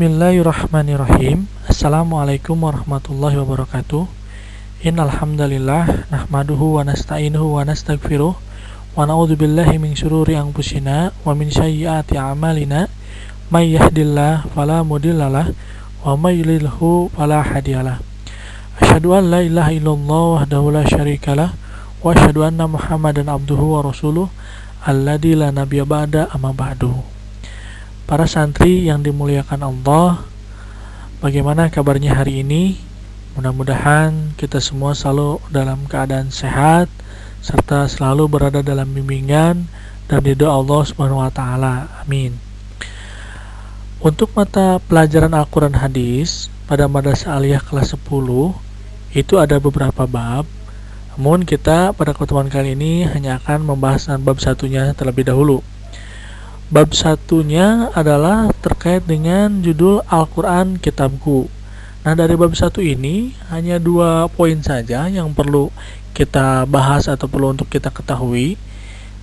Bismillahirrahmanirrahim. Assalamualaikum warahmatullahi wabarakatuh. Innal hamdalillah nahmaduhu wa nasta'inuhu wa nastaghfiruh wa na'udzubillahi min syururi anfusina wa min sayyiati a'malina may yahdihillahu fala mudhillalah wa may yudlilhu fala hadiyalah. Asyhadu an la ilaha illallah wahdahu la syarikalah wa asyhadu anna Muhammadan abduhu wa rasuluh alladzi la nabiyya ba'da amma ba'du. Para santri yang dimuliakan Allah, bagaimana kabarnya hari ini? Mudah-mudahan kita semua selalu dalam keadaan sehat serta selalu berada dalam bimbingan dan ridha Allah Subhanahu wa taala. Amin. Untuk mata pelajaran Al-Qur'an hadis pada Madrasah Aliyah kelas 10 itu ada beberapa bab. Namun kita pada pertemuan kali ini hanya akan membahas bab satunya terlebih dahulu. Bab satunya adalah terkait dengan judul Al-Quran Kitabku. Nah, dari bab satu ini hanya 2 poin saja yang perlu kita bahas atau perlu untuk kita ketahui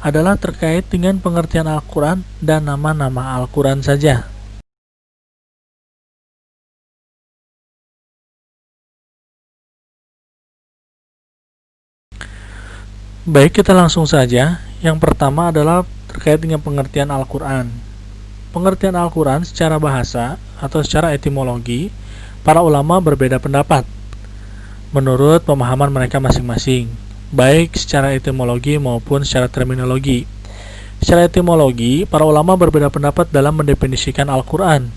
adalah terkait dengan pengertian Al-Quran dan nama-nama Al-Quran saja. Baik, kita langsung saja. Yang pertama adalah terkait dengan pengertian Al-Quran. Pengertian Al-Quran secara bahasa atau secara etimologi, para ulama berbeda pendapat menurut pemahaman mereka masing-masing, baik secara etimologi maupun secara terminologi. Secara etimologi, para ulama berbeda pendapat dalam mendefinisikan Al-Quran.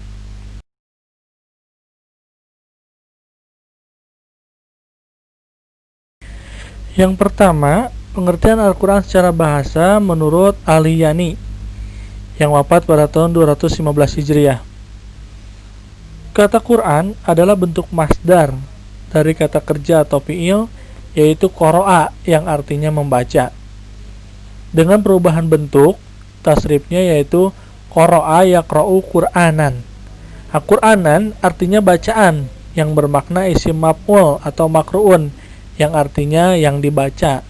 Yang pertama, pengertian Al-Quran secara bahasa menurut Al-Yani yang wafat pada tahun 215 Hijriah. Kata Quran adalah bentuk masdar dari kata kerja atau fi'il, yaitu qara'a yang artinya membaca. Dengan perubahan bentuk, tasrifnya yaitu qara'a yaqra'u Qur'anan. Qur'anan artinya bacaan yang bermakna isim maf'ul atau makru'un yang artinya yang dibaca.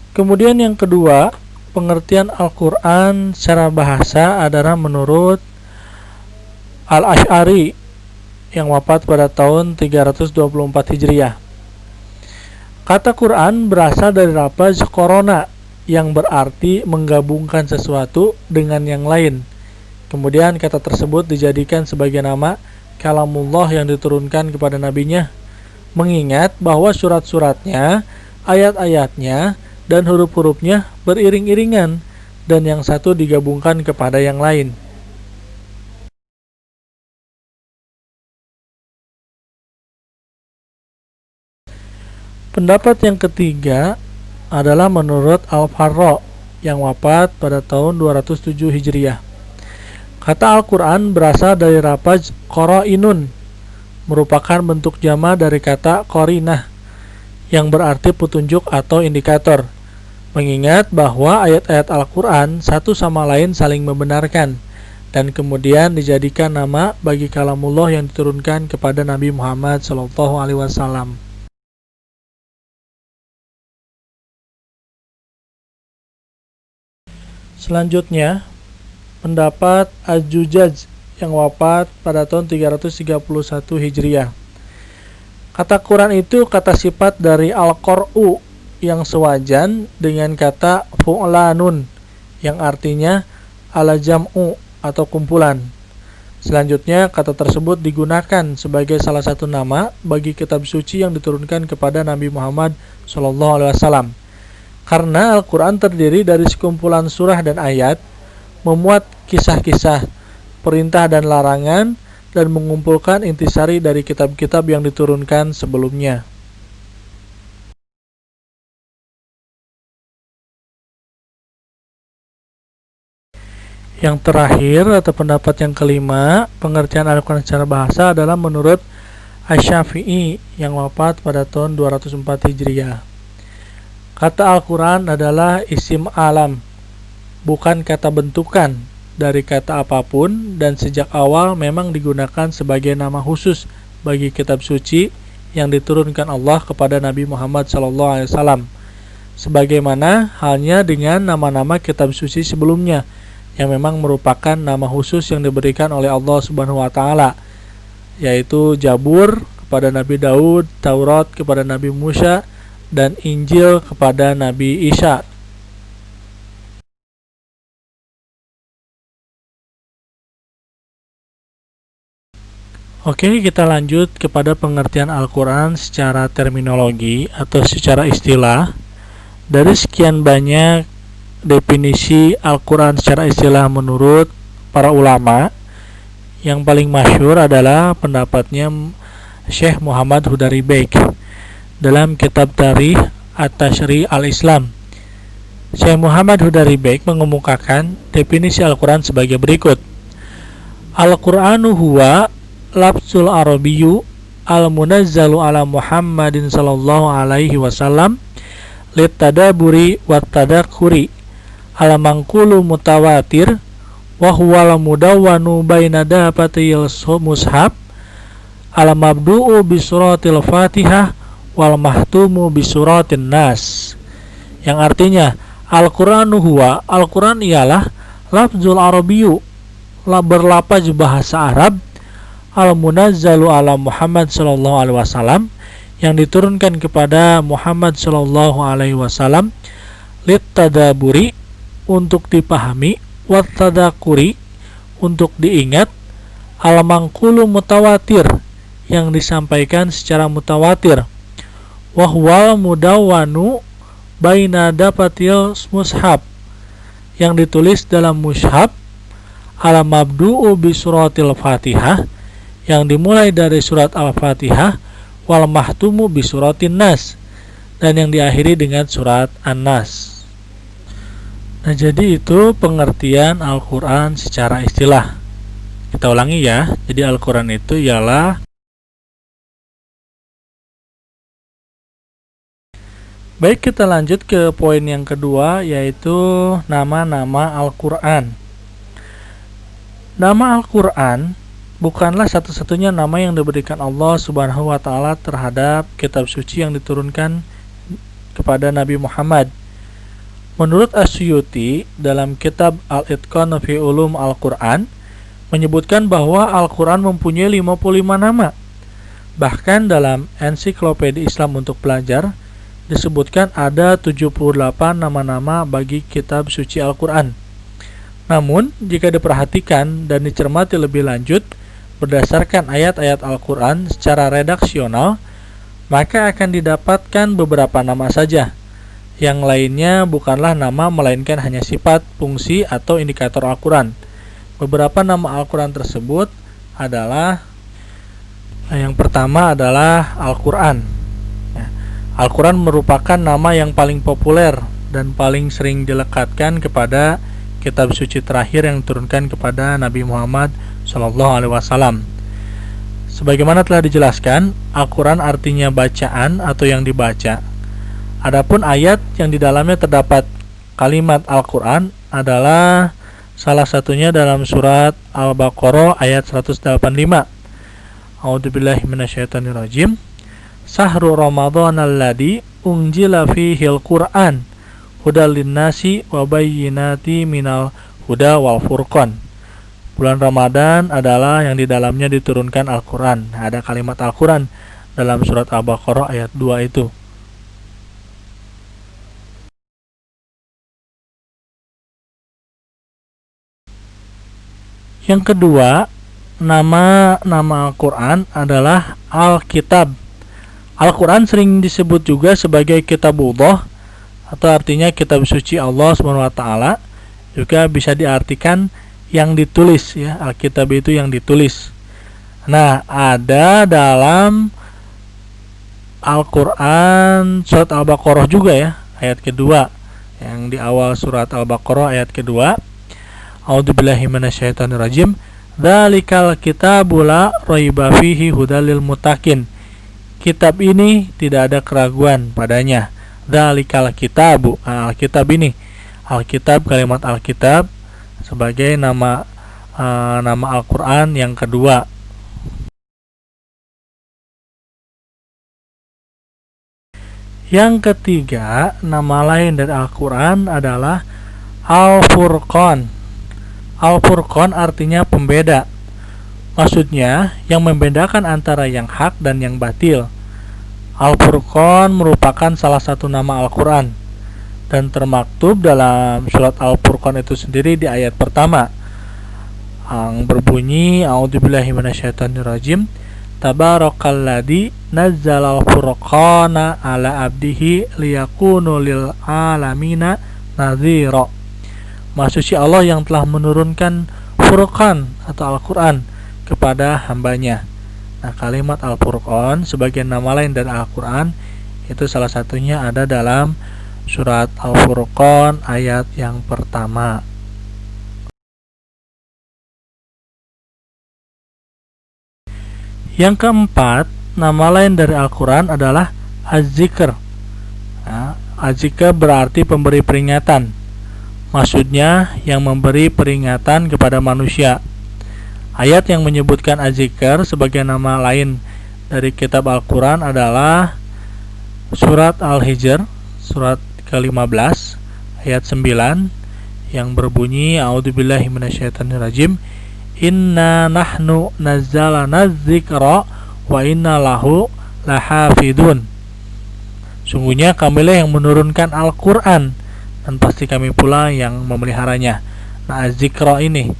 Kemudian yang kedua, pengertian Al-Quran secara bahasa adalah menurut Al-Asy'ari yang wafat pada tahun 324 Hijriah. Kata Quran berasal dari lafaz qarana yang berarti menggabungkan sesuatu dengan yang lain. Kemudian kata tersebut dijadikan sebagai nama kalamullah yang diturunkan kepada nabinya, mengingat bahwa surat-suratnya, ayat-ayatnya, dan huruf-hurufnya beriring-iringan dan yang satu digabungkan kepada yang lain. Pendapat yang ketiga adalah menurut Al-Farra yang wafat pada tahun 207 Hijriah. Kata Al-Quran berasal dari lafaz qara'inun, merupakan bentuk jama dari kata qarinah yang berarti petunjuk atau indikator, mengingat bahwa ayat-ayat Al-Quran satu sama lain saling membenarkan dan kemudian dijadikan nama bagi kalamullah yang diturunkan kepada Nabi Muhammad SAW. Selanjutnya, pendapat Az-Zujaj yang wafat pada tahun 331 Hijriah. Kata Quran itu kata sifat dari al-qar'u yang sewajan dengan kata fu'lanun yang artinya al-jam'u atau kumpulan. Selanjutnya, kata tersebut digunakan sebagai salah satu nama bagi kitab suci yang diturunkan kepada Nabi Muhammad SAW. Karena Al-Quran terdiri dari sekumpulan surah dan ayat, memuat kisah-kisah, perintah dan larangan, dan mengumpulkan intisari dari kitab-kitab yang diturunkan sebelumnya. Yang terakhir atau pendapat yang kelima, pengertian Al-Quran secara bahasa adalah menurut Asy-Syafi'i yang wafat pada tahun 204 Hijriah. Kata Al-Quran adalah isim alam, bukan kata bentukan dari kata apapun, dan sejak awal memang digunakan sebagai nama khusus bagi kitab suci yang diturunkan Allah kepada Nabi Muhammad SAW. sebagaimana halnya dengan nama-nama kitab suci sebelumnya yang memang merupakan nama khusus yang diberikan oleh Allah Subhanahu wa taala, yaitu Zabur kepada Nabi Daud, Taurat kepada Nabi Musa, dan Injil kepada Nabi Isa. Oke, kita lanjut kepada pengertian Al-Quran secara terminologi atau secara istilah. Dari sekian banyak definisi Al-Quran secara istilah menurut para ulama, yang paling masyhur adalah pendapatnya Syekh Muhammad Hudari Baik dalam kitab Tarikh At-Tashri' Al-Islam. Syekh Muhammad Hudari Baik mengemukakan definisi Al-Quran sebagai berikut. Al-Qur'anu huwa lafzul arabiyyu al-munazzalu ala Muhammadin sallallahu alaihi wasallam litadaburi wattadakkuri al-manqulu mutawatir wa huwa al-mudawwanu baina dahabatayil mushaf al-mabdu'u bi suratil Fatihah wal mahtumu bi suratin Nas, yang artinya Al-Qur'anu huwa, Al-Qur'an ialah lafzul arabiyyu, berlapaz bahasa Arab, al-munazzalu ala Muhammad sallallahu alaihi wasallam, yang diturunkan kepada Muhammad sallallahu alaihi wasallam, littadaburi, untuk dipahami, wattadakuri, untuk diingat, al-manqulu mutawatir, yang disampaikan secara mutawatir, wahwal mudawwanu baina dapatil mushaf, yang ditulis dalam mushaf, al-mabdu'u bi suratil Fatihah, yang dimulai dari surat Al-Fatihah, wal mahtumu bi suratin Nas, dan yang diakhiri dengan surat An-Nas. Nah, jadi itu pengertian Al-Quran secara istilah. Kita ulangi ya. Jadi Al-Quran itu ialah Baik, kita lanjut ke poin yang kedua, yaitu nama-nama Al-Quran. Nama Al-Quran bukanlah satu-satunya nama yang diberikan Allah Subhanahu wa taala terhadap kitab suci yang diturunkan kepada Nabi Muhammad. Menurut As-Suyuti dalam kitab Al-Itqan fi Ulum Al-Quran menyebutkan bahwa Al-Quran mempunyai 55 nama. Bahkan dalam Ensiklopedia Islam untuk Pelajar disebutkan ada 78 nama-nama bagi kitab suci Al-Quran. Namun, jika diperhatikan dan dicermati lebih lanjut berdasarkan ayat-ayat Al-Quran secara redaksional, maka akan didapatkan beberapa nama saja. Yang lainnya bukanlah nama, melainkan hanya sifat, fungsi, atau indikator Al-Quran. Beberapa nama Al-Quran tersebut adalah, yang pertama adalah Al-Quran. Al-Quran merupakan nama yang paling populer dan paling sering dilekatkan kepada kitab suci terakhir yang diturunkan kepada Nabi Muhammad SAW. Sebagaimana telah dijelaskan, Al-Quran artinya bacaan atau yang dibaca. Adapun ayat yang di dalamnya terdapat kalimat Al-Quran adalah salah satunya dalam surat Al-Baqarah ayat 185. A'udzubillahi minasyaitonirrajim. Sahru Ramadan alladzi unzila fihil Qur'an hudal linnasi wa bayyinati minal huda wal furqan. Bulan Ramadan adalah yang di dalamnya diturunkan Al-Quran. Ada kalimat Al-Quran dalam surat Al-Baqarah ayat 2 itu. Yang kedua, nama-nama Al-Quran adalah Al-Kitab. Al-Quran sering disebut juga sebagai Kitabullah, atau artinya kitab suci Allah SWT. Juga bisa diartikan yang ditulis, ya. Al-Kitab itu yang ditulis. Nah, ada dalam Al-Quran surat Al-Baqarah juga, ya, ayat kedua, yang di awal surat Al-Baqarah ayat kedua. A'udzubillahi minasyaitonirrajim. Dzalikal kitabu la raiba fihi hudal lil muttaqin. Kitab ini tidak ada keraguan padanya. Dzalikal kitabu, Alkitab ini. Alkitab, kalimat Alkitab sebagai nama Al-Quran yang kedua. Yang ketiga, nama lain dari Al-Quran adalah Al-Furqan. Al-Furqan artinya pembeda. Maksudnya, yang membedakan antara yang hak dan yang batil. Al-Furqan merupakan salah satu nama Al-Quran dan termaktub dalam surat Al-Furqan itu sendiri di ayat pertama yang berbunyi A'udzubillahi minasyaitonirrajim Tabarakalladzi nazzalal furqana ala abdihi liyakunu lil alamina nadhira. Maha suci Allah yang telah menurunkan Furqan atau Al-Quran kepada hambanya. Nah, kalimat Al-Furqan sebagai nama lain dari Al-Quran itu salah satunya ada dalam surat Al-Furqan ayat yang pertama. Yang keempat, nama lain dari Al-Quran adalah Az-Zikr. Nah, Az-Zikr berarti pemberi peringatan. Maksudnya yang memberi peringatan kepada manusia. Ayat yang menyebutkan Az-Zikr sebagai nama lain dari kitab Al-Quran adalah surat Al-Hijr, surat ke-15, ayat 9, yang berbunyi A'udzubillahi minasyaitonirrajim Inna nahnu nazzalana dzikra wa inna lahu lahafidun. Sungguhnya kamilah yang menurunkan Al-Quran dan pasti kami pula yang memeliharanya. Nah, Az-Zikra ini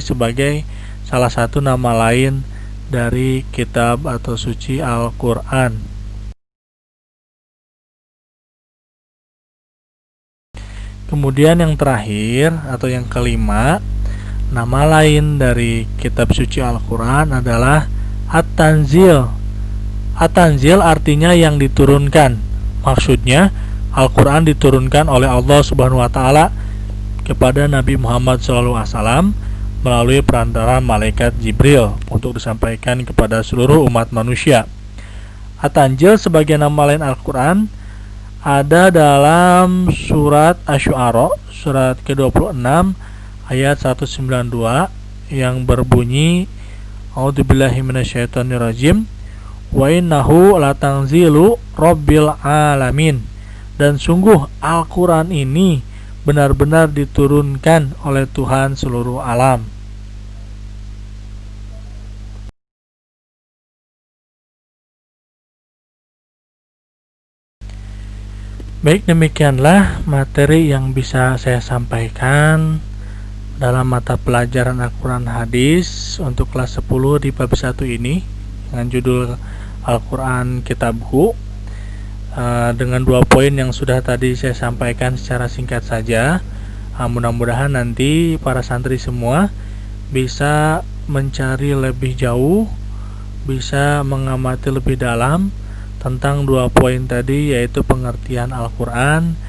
sebagai salah satu nama lain dari kitab atau suci Al-Quran. Kemudian yang terakhir atau yang kelima, nama lain dari kitab suci Al-Quran adalah At-Tanzil. At-Tanzil artinya yang diturunkan. Maksudnya Al-Quran diturunkan oleh Allah Subhanahu wa Ta'ala kepada Nabi Muhammad SAW melalui perantaraan malaikat Jibril untuk disampaikan kepada seluruh umat manusia. At-Tanzil sebagai nama lain Al-Quran ada dalam surat Asy-Syu'ara, surat ke-26 ayat 192 yang berbunyi A'udzubillahi minasyaitonirrajim wa innahu latanzilu rabbil alamin. Dan sungguh Al-Quran ini benar-benar diturunkan oleh Tuhan seluruh alam. Baik, demikianlah materi yang bisa saya sampaikan dalam mata pelajaran Al-Quran Hadis untuk kelas 10 di bab 1 ini dengan judul Al-Quran Kitabku, dengan 2 poin yang sudah tadi saya sampaikan secara singkat saja. Mudah-mudahan nanti para santri semua bisa mencari lebih jauh, bisa mengamati lebih dalam tentang 2 poin tadi, yaitu pengertian Al-Quran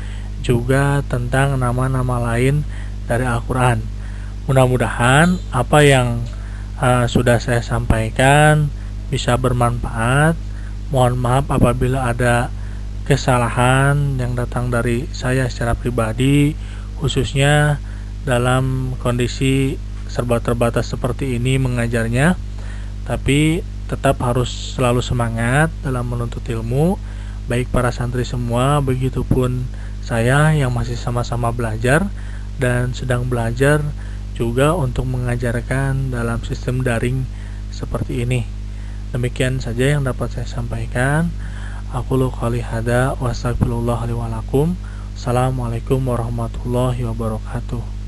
juga tentang nama-nama lain dari Al-Quran. Mudah-mudahan apa yang sudah saya sampaikan bisa bermanfaat. Mohon maaf apabila ada kesalahan yang datang dari saya secara pribadi, khususnya dalam kondisi serba terbatas seperti ini mengajarnya. Tapi tetap harus selalu semangat dalam menuntut ilmu, baik para santri semua, begitupun saya yang masih sama-sama belajar dan sedang belajar juga untuk mengajarkan dalam sistem daring seperti ini. Demikian saja yang dapat saya sampaikan. Aqulu qouli hadza wa astaghfirullah li wa lakum. Assalamualaikum warahmatullahi wabarakatuh.